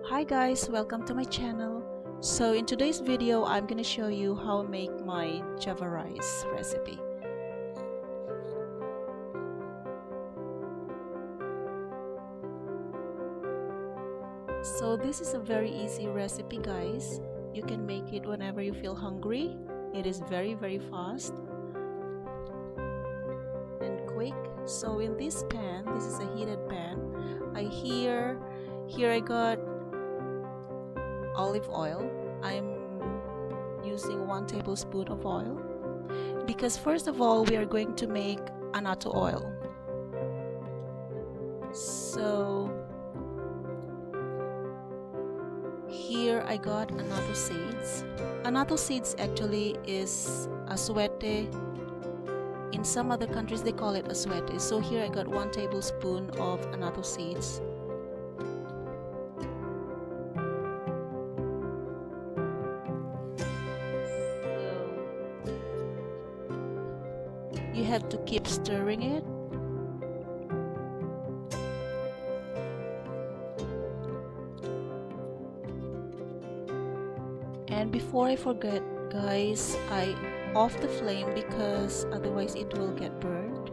Hi guys, welcome to my channel. So in today's video, I'm gonna show you how I make my Java rice recipe. So this is a very easy recipe guys. You can make it whenever you feel hungry. It is very fast and quick. So in this pan, this is a heated pan. Here I got olive oil. I'm using 1 tablespoon of oil because first of all we are going to make Annato oil. So here I got Annato seeds. Annato seeds actually is aswete. In some other countries they call it aswete. So here I got 1 tablespoon of Annato seeds. You have to keep stirring it. And before I forget guys, I off the flame because otherwise it will get burned.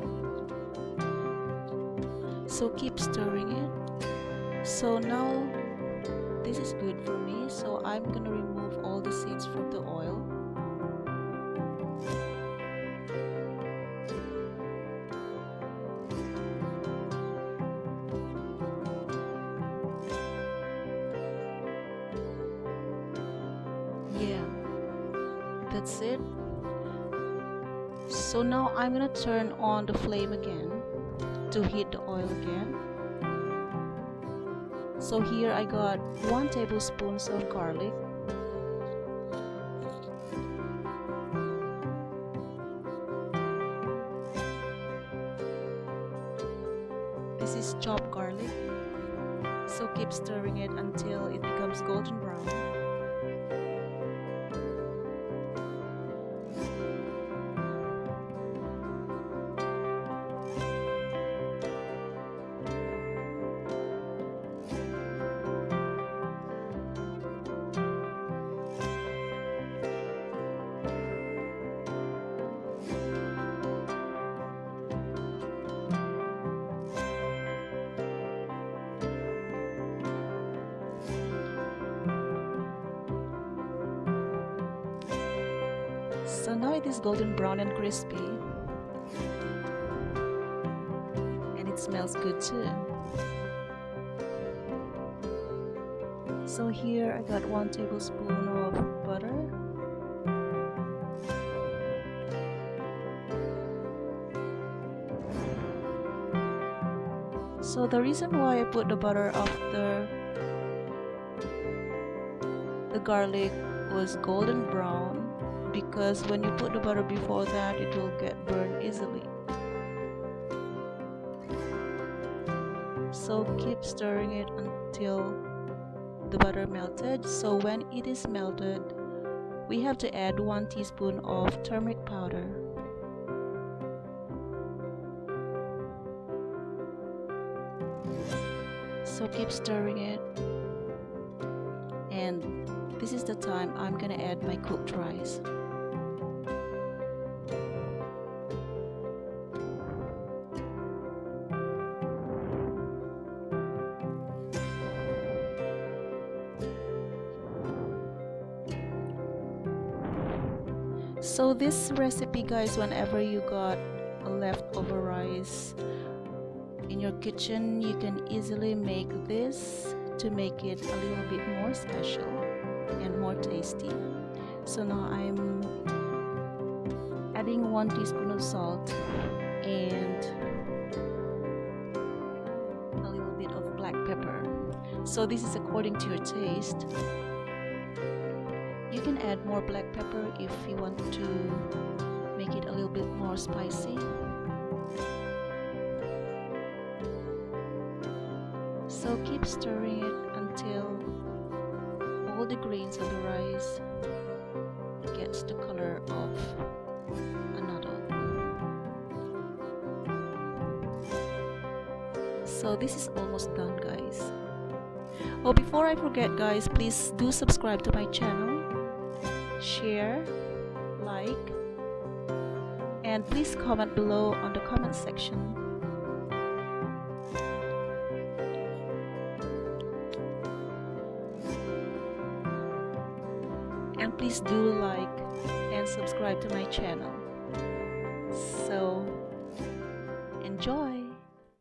So keep stirring it. So now this is good for me, so I'm gonna remove all the seeds from the oil. Yeah, that's it. So now I'm gonna turn on the flame again to heat the oil again. So here I got 1 tablespoon of garlic, this is chopped garlic. So keep stirring it until it becomes golden brown. So now it is golden brown and crispy, and it smells good too. So here I got 1 tablespoon of butter. So the reason why I put the butter after the garlic was golden brown, because when you put the butter before that it will get burned easily. So keep stirring it until the butter melted. So when it is melted, we have to add 1 teaspoon of turmeric powder. So keep stirring it, and this is the time I'm gonna add my cooked rice. So this recipe guys, whenever you got a leftover rice in your kitchen, you can easily make this to make it a little bit more special and more tasty. So now I'm adding 1 teaspoon of salt and a little bit of black pepper. So this is according to your taste. You can add more black pepper if you want to make it a little bit more spicy. So keep stirring it until all the grains of the rice gets the color of Annato. So this is almost done guys. Oh, before I forget, guys, please do subscribe to my channel, share, like, and please comment below on the comment section. And please do like and subscribe to my channel. So enjoy.